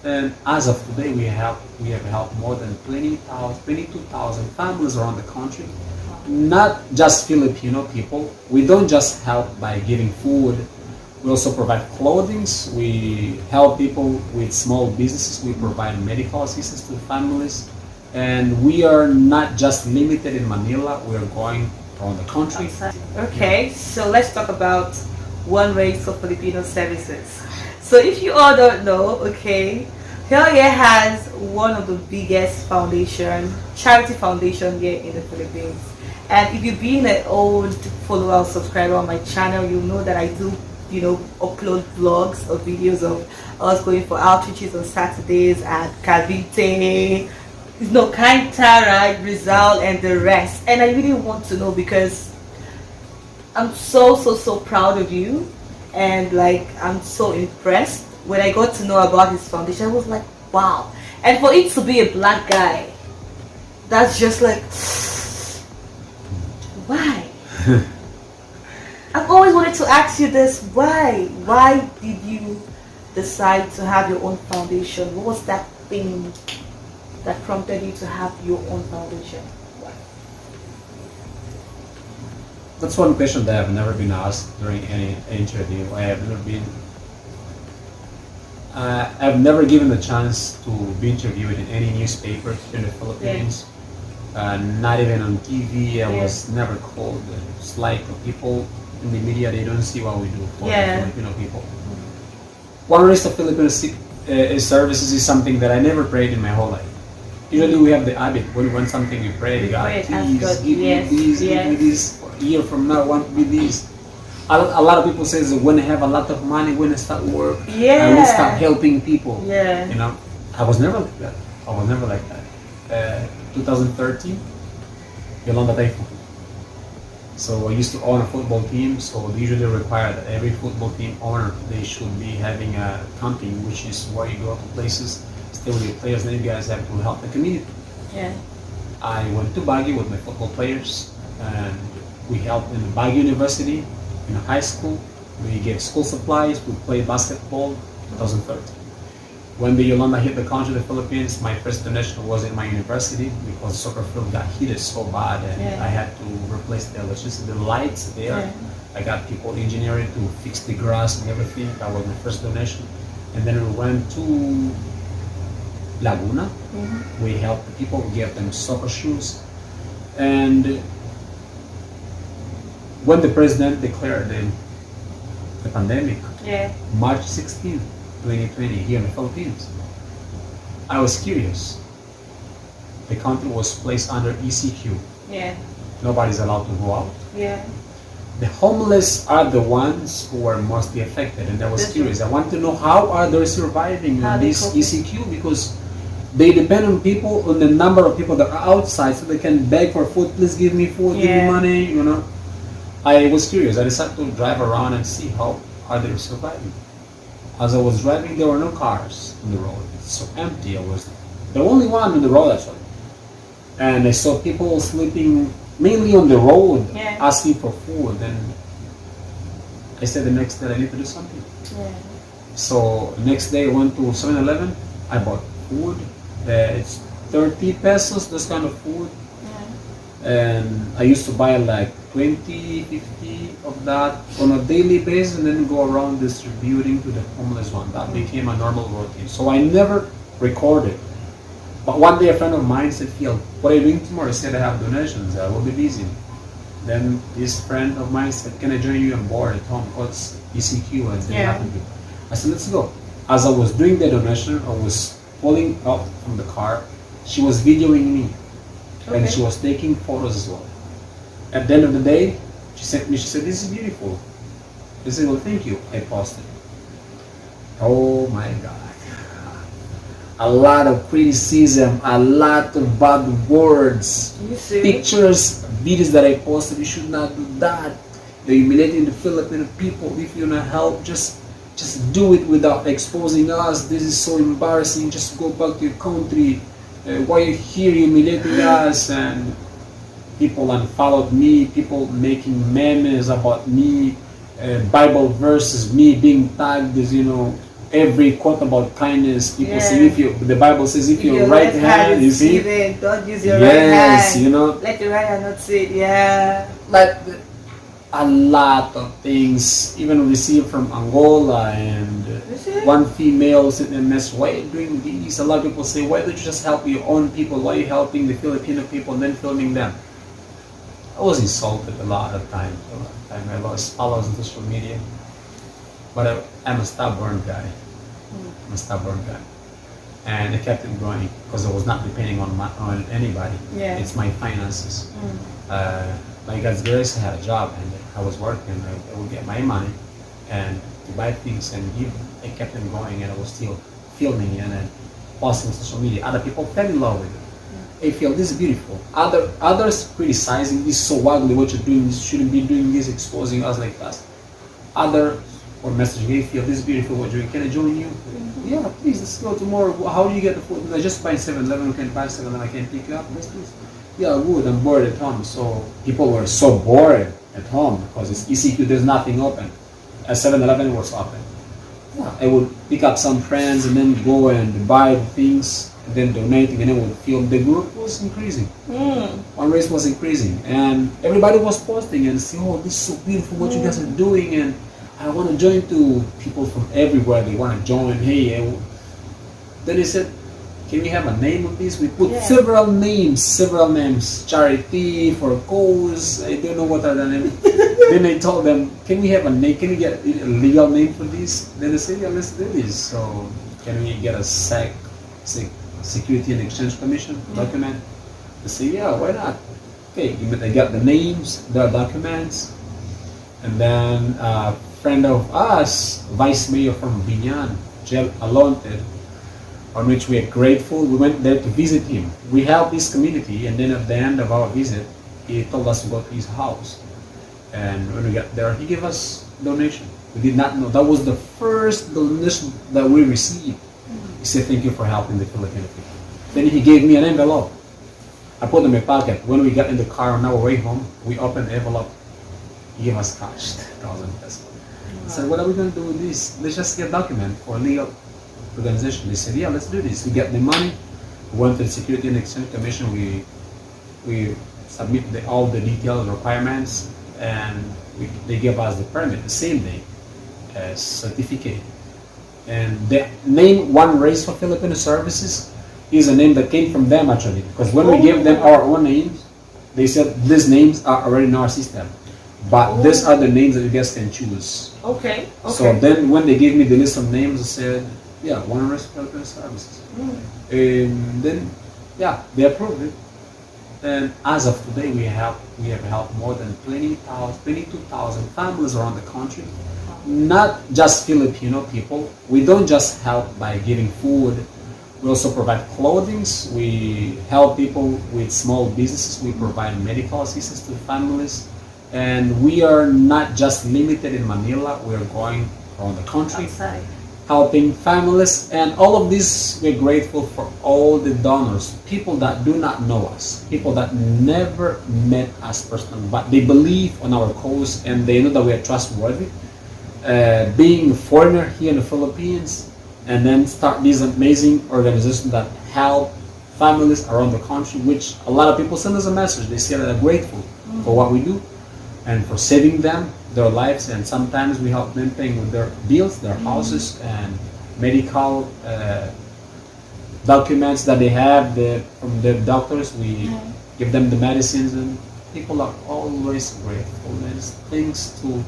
And as of today, we have helped more than 22,000 families around the country. Not just Filipino people. We don't just help by giving food. We also provide clothing. We help people with small businesses. We provide medical assistance to families. And we are not just limited in Manila. We are going around the country. Okay, so let's talk about One Race of Filipino Services. So if you all don't know, okay, Fiel has one of the biggest charity foundation here in the Philippines. And if you've been an old follower or subscriber on my channel, you know that I do, upload vlogs or videos of us going for outreaches on Saturdays at Cavite, Kainta, right, Rizal, and the rest. And I really want to know because I'm so proud of you, and like I'm so impressed. When I got to know about his foundation, I was like, wow. And for it to be a black guy, that's just like, why? I've always wanted to ask you this. Why? Why did you decide to have your own foundation? What was that thing that prompted you to have your own foundation? Why? That's one question that I've never been asked during any interview. I've never given the chance to be interviewed in any newspaper in the Philippines. Not even on TV. I was never called. It's like people in the media, they don't see what we do for the Filipino people. One Race of Filipino Services is something that I never prayed in my whole life. Usually we have the habit when something we pray, God, please give me this, give me this. A year from now, I want to be this. A lot of people say when I have a lot of money, when I start work, I will start helping people. I was never like that. 2013, Yolanda Typhoon. So I used to own a football team, so they usually require that every football team owner, they should be having a company, which is where you go to places, stay with your players, and you guys have to help the community. I went to Baguio with my football players, and we helped in Baguio University, in high school. We gave school supplies, we played basketball, 2013. When the Yolanda hit the country, the Philippines, my first donation was in my university because the soccer field got heated so bad, and I had to replace the electricity, the lights there. I got people engineering to fix the grass and everything. That was my first donation. And then we went to Laguna. We helped the people, we gave them soccer shoes. And when the president declared the pandemic, March 16th, 2020, here in the Philippines, I was curious. The country was placed under ECQ. Nobody's allowed to go out. The homeless are the ones who are mostly affected, and I was curious. I want to know how are they surviving on this ECQ, because they depend on people, on the number of people that are outside, so they can beg for food. Please give me food, give me money. I was curious. I decided to drive around and see how are they surviving. As I was driving, there were no cars on the road. It's so empty. I was the only one on the road, actually. And I saw people sleeping mainly on the road, asking for food. And I said the next day I need to do something. So next day I went to 7-Eleven. I bought food. It's 30 pesos, this kind of food. And I used to buy like 20, 50 of that on a daily basis, and then go around distributing to the homeless one. That became a normal routine. So I never recorded. But one day a friend of mine said, Fiel, what are you doing tomorrow? I said, I have donations. I will be busy. Then this friend of mine said, can I join you on board at home? Because ECQ and they have to do. I said, let's go. As I was doing the donation, I was pulling up from the car. She was videoing me. And she was taking photos as well. At the end of the day, she sent me, she said, this is beautiful. I said, well, thank you. I posted. Oh my God. A lot of criticism, a lot of bad words, pictures, videos that I posted. You should not do that. They're humiliating the Filipino people. If you want to help, just do it without exposing us. This is so embarrassing. Just go back to your country. Why are you here humiliating us? And people unfollowed me, people making memes about me, Bible verses, me being tagged as, every quote about kindness. People say the Bible says if your right hand is given, don't use your right hand. You know, let your right hand not sit. Yeah, like a lot of things, even received from Angola, and one female sent a message, why are you doing this? A lot of people say, why don't you just help your own people? Why are you helping the Filipino people and then filming them? I was insulted a lot of times. I lost followers on social media. But I'm a stubborn guy. I'm a stubborn guy. And I kept it going because I was not depending on anybody. Yeah. It's my finances. By God's grace, I had a job and I was working. I would get my money and to buy things and give. I kept it going, and I was still filming and then posting on social media. Other people fell in love with it. Hey, Phil, this is beautiful. Others criticizing, this is so ugly what you're doing. You shouldn't be doing this, exposing us like that. Other or messaging, hey, Phil, this is beautiful what you're doing. Can I join you? Yeah, please, let's go tomorrow. How do you get the food? I just buy 7-Eleven. We can buy 7-Eleven. I can pick you up. Let's do this. Yeah, good. I'm bored at home. So people were so bored at home because it's ECQ. There's nothing open. At 7-Eleven was open. Yeah, I would pick up some friends and then go and buy the things and then donating, and then would film. The group was increasing. One race was increasing, and everybody was posting and saying, "Oh, this is so beautiful what you guys are doing," and I want to join too. People from everywhere, they want to join. Hey, then they said, can we have a name of this? We put several names. Charity, for cause, I don't know what are the names. Then I told them, can we have a name? Can we get a legal name for this? Then they said, yeah, let's do this. So can we get a Security and Exchange Commission document? They say, yeah, why not? Okay, I got the names, the documents, and then a friend of us, Vice Mayor from Binyan, Jel Alonte, on which we are grateful. We went there to visit him. We helped this community, and then at the end of our visit, he told us to go to his house. And when we got there, he gave us donation. We did not know. That was the first donation that we received. He said, thank you for helping the Filipino people. Then he gave me an envelope. I put it in my pocket. When we got in the car on our way home, we opened the envelope. He gave us cash, 1,000 pesos. I said, what are we going to do with this? Let's just get a document for legal organization. They said, yeah, let's do this. We get the money. We went to the Security and Exchange Commission. We submitted all the details, requirements, and they gave us the permit the same day as certificate. And the name One Race for Filipino Services is a name that came from them actually, because when we gave them our own names, they said these names are already in our system, but these are the names that you guys can choose. Okay. So then when they gave me the list of names, I said, yeah, One Race for Filipino Services. And then, yeah, they approved it. And as of today, we have helped more than 22,000 families around the country. Not just Filipino people. We don't just help by giving food. We also provide clothing. We help people with small businesses. We provide medical assistance to families. And we are not just limited in Manila. We are going around the country. Outside. Helping families, and all of this, we're grateful for all the donors, people that do not know us, people that never met us personally, but they believe on our cause and they know that we are trustworthy. Being a foreigner here in the Philippines, and then start this amazing organization that help families around the country, which a lot of people send us a message. They say that they're grateful for what we do and for saving them, their lives, and sometimes we help them paying with their bills, their houses, and medical documents that they have from their doctors. We give them the medicines, and people are always grateful. And it's thanks to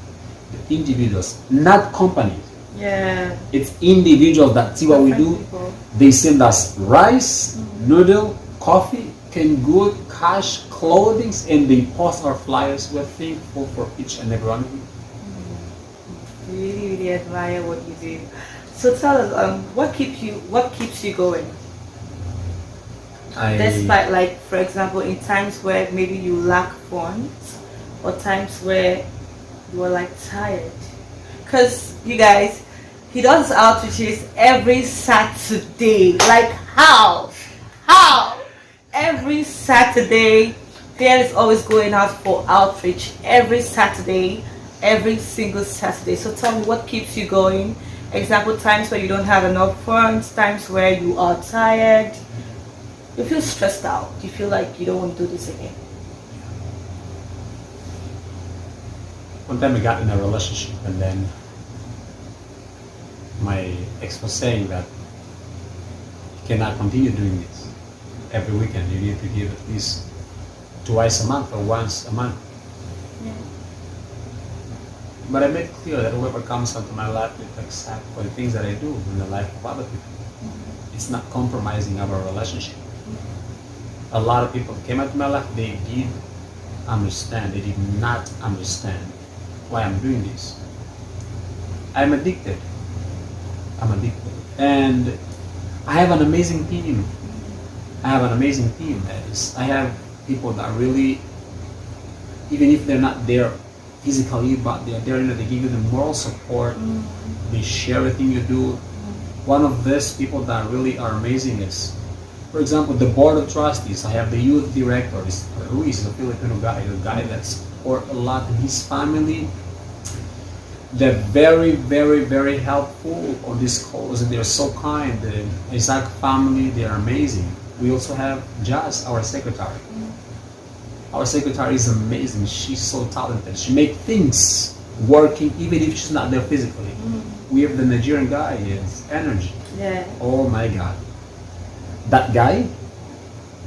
the individuals, not companies. Yeah. It's individuals that see what we do. People. They send us rice, noodle, coffee, canned good, cash, clothing, and they post our flyers. We're thankful for each and every one of you. Really, really admire what you do. So tell us, what keeps you going? Despite, like, for example, in times where maybe you lack funds, or times where you are like tired. Because you guys, he does outreaches every Saturday. Like how? Every Saturday, Fiel is always going out for outreach every Saturday, every single Saturday. So tell me, what keeps you going? Example, times where you don't have enough funds, times where you are tired, you feel stressed out, you feel like you don't want to do this again. One time we got in a relationship, and then my ex was saying that you cannot continue doing this every weekend. You need to give at least twice a month or once a month. Yeah. But I made clear that whoever comes onto my life will accept for the things that I do in the life of other people. It's not compromising our relationship. A lot of people came into my life, they did understand, they did not understand why I'm doing this. I'm addicted. I'm addicted. And I have an amazing team. I have an amazing team. I have people that really, even if they're not there physically, but they're there, they give you the moral support, they share everything you do. One of these people that really are amazing is, for example, the board of trustees. I have the youth director, Ruiz, a Filipino guy, a guy that supports a lot in his family. They're very, very, very helpful on this cause, and they're so kind. The Isaac family, they're amazing. We also have Jazz, our secretary. Our secretary is amazing. She's so talented. She makes things working even if she's not there physically. We have the Nigerian guy, his energy. Yeah. Oh my God. That guy,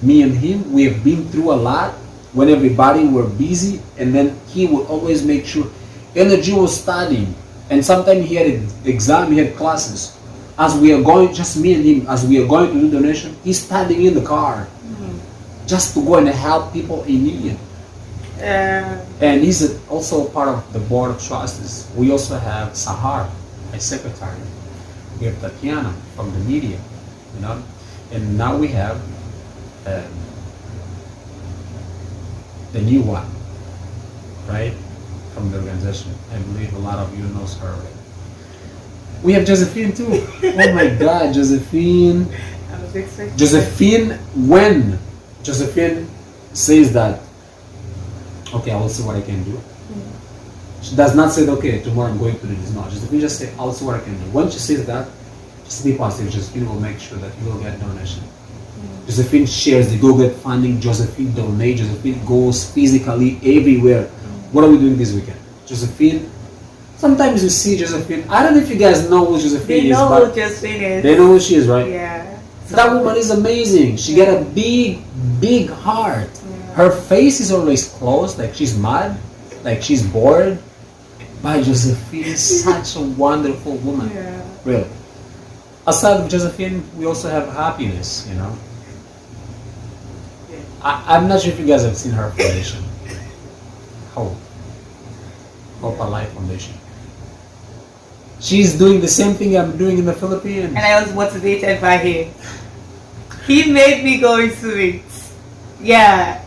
me and him, we have been through a lot when everybody were busy, and then he would always make sure energy was studying, and sometimes he had an exam, he had classes. As we are going, just me and him, as we are going to do donation, he's standing in the car just to go and help people in need. And he's also part of the board of trustees. We also have Sahar, my secretary. We have Tatiana from the media, you know. And now we have the new one, right, from the organization. I believe a lot of you knows her already. We have Josephine too. Oh my God, Josephine. I was expecting. Josephine, when Josephine says that, okay, I will see what I can do. She does not say, okay, tomorrow I'm going to do this. No, Josephine just say, I'll see what I can do. When she says that, just be positive. Josephine will make sure that you will get donation. Josephine shares the Go Get funding. Josephine donates. Josephine goes physically everywhere. What are we doing this weekend? Josephine, sometimes you see Josephine. I don't know if you guys know who Josephine is. They know who Josephine is. They know who she is, right? Yeah. So that woman is amazing. She got a big, big heart. Yeah. Her face is always closed, like she's mad, like she's bored. But Josephine is such a wonderful woman. Yeah. Really. Aside of Josephine, we also have Happiness, you know. I'm not sure if you guys have seen her foundation. Hope Alive Foundation. She's doing the same thing I'm doing in the Philippines. And I was motivated by him. He made me go into it. Yeah.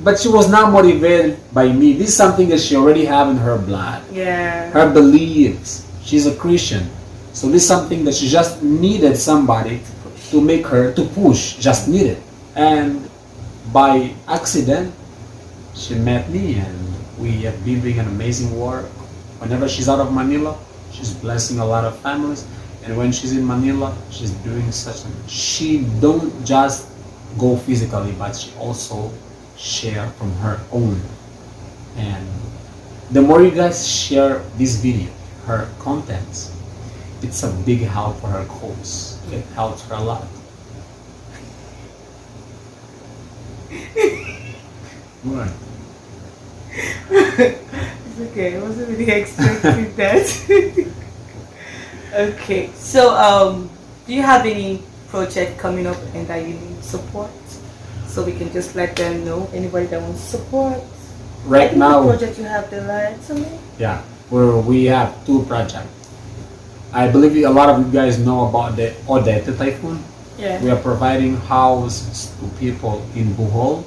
But she was not motivated by me. This is something that she already have in her blood. Yeah. Her beliefs. She's a Christian. So this is something that she just needed somebody to make her, to push, just needed. And by accident, she met me, and we have been doing an amazing work. Whenever she's out of Manila, she's blessing a lot of families. And when she's in Manila, she's doing she don't just go physically, but she also share from her own. And the more you guys share this video, her contents, it's a big help for her cause. It helps her a lot. What? It's okay. I wasn't really expecting that. Okay. So, do you have any project coming up and that you need support? So we can just let them know. Anybody that wants support. Right now, the project you have there, something. Yeah, we have 2 projects. I believe a lot of you guys know about the Odette typhoon. Yeah. We are providing houses to people in Bohol.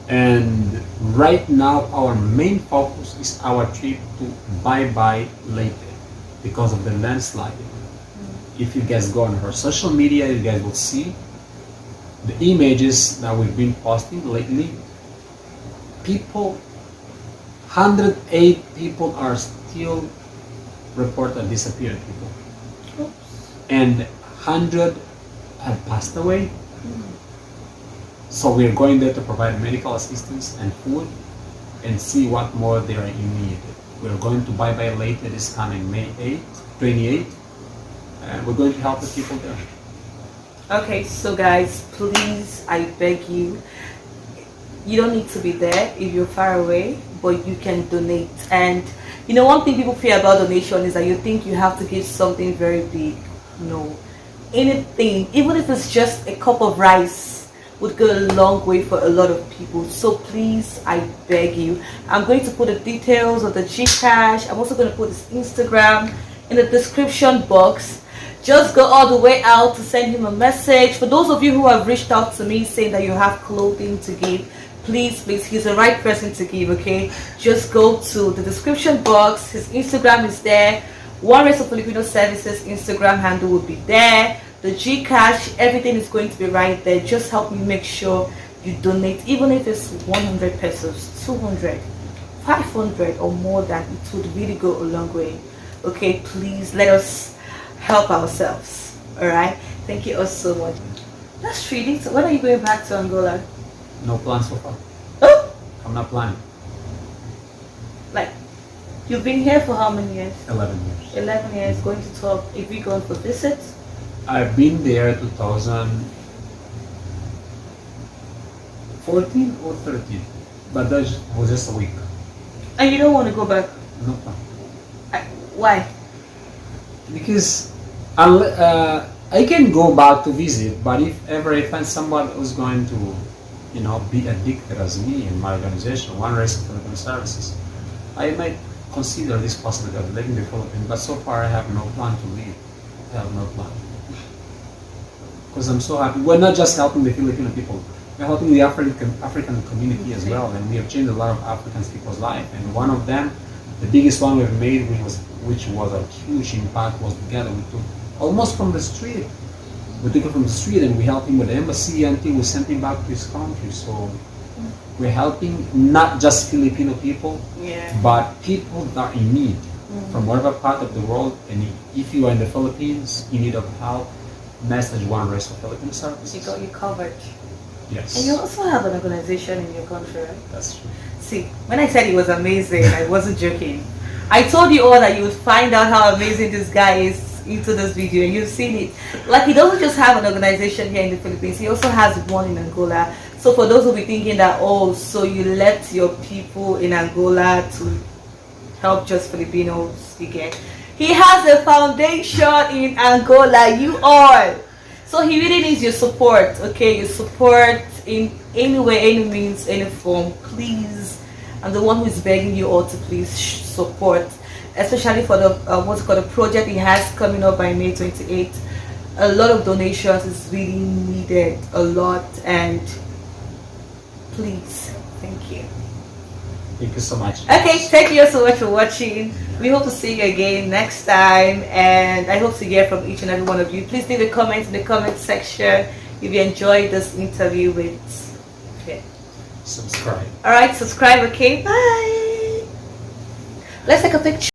And right now, our main focus is our trip to Bye Leyte because of the landslide. If you guys go on her social media, you guys will see the images that we've been posting lately. People, 108 people are still reported disappeared people. And 100 have passed away. So we're going there to provide medical assistance and food and see what more they are in need. We're going to bye-bye later this coming May 28th, and we're going to help the people there. Okay, so guys, please, I beg you, you don't need to be there if you're far away, but you can donate. And you know, one thing people fear about donation is that you think you have to give something very big. No, anything, even if it's just a cup of rice, would go a long way for a lot of people. So please, I beg you, I'm going to put the details of the GCASH. I'm also going to put his Instagram in the description box. Just go all the way out to send him a message. For those of you who have reached out to me saying that you have clothing to give, please, he's the right person to give, okay? Just go to the description box. His Instagram is there. One Race of Filipino Services Instagram handle will be there. The GCash, everything is going to be right there. Just help me make sure you donate, even if it's 100 pesos, 200, 500 or more, than it would really go a long way. Okay, please let us help ourselves. All right, thank you all so much. That's really. So when are you going back to Angola? No plan so far. Oh, I'm not planning. like, you've been here for how many years? 11 years. 11 years, going to 12. If we going for visits? I've been there 2014 or 13, but that was just a week. And you don't want to go back? No plan. Why? Because I can go back to visit, but if ever I find someone who's going to, you know, be addicted as me in my organization, One Race of Filipino Services, I might consider this possibility of leaving the Philippines. But so far, I have no plan to leave. I have no plan. Because I'm so happy. We're not just helping the Filipino people. We're helping the African community as well, and we have changed a lot of African people's life. And one of them, the biggest one we've made, which was a huge impact, was together. We took almost from the street. We took it from the street and we helped him with the embassy until we sent him back to his country. So we're helping not just Filipino people, but people that are in need from whatever part of the world. And if you are in the Philippines, in need of help, message One Race of Filipino Services. You got you covered. Yes. And you also have an organization in your country, right? That's true. See, when I said it was amazing, I wasn't joking. I told you all that you would find out how amazing this guy is into this video, and you've seen it. Like, he doesn't just have an organization here in the Philippines, he also has one in Angola. So for those who be thinking that, oh, so you left your people in Angola to help just Filipinos, you get. He has a foundation in Angola, you all. So he really needs your support, okay? Your support in any way, any means, any form. Please, I'm the one who is begging you all to please support, especially for the what's called a project he has coming up by May 28th. A lot of donations is really needed, a lot, and please, thank you. Thank you so much. Okay, thank you so much for watching. We hope to see you again next time, and I hope to hear from each and every one of you. Please leave a comment in the comment section if you enjoyed this interview with Fiel. Subscribe. Alright, subscribe, okay? Bye! Let's take a picture.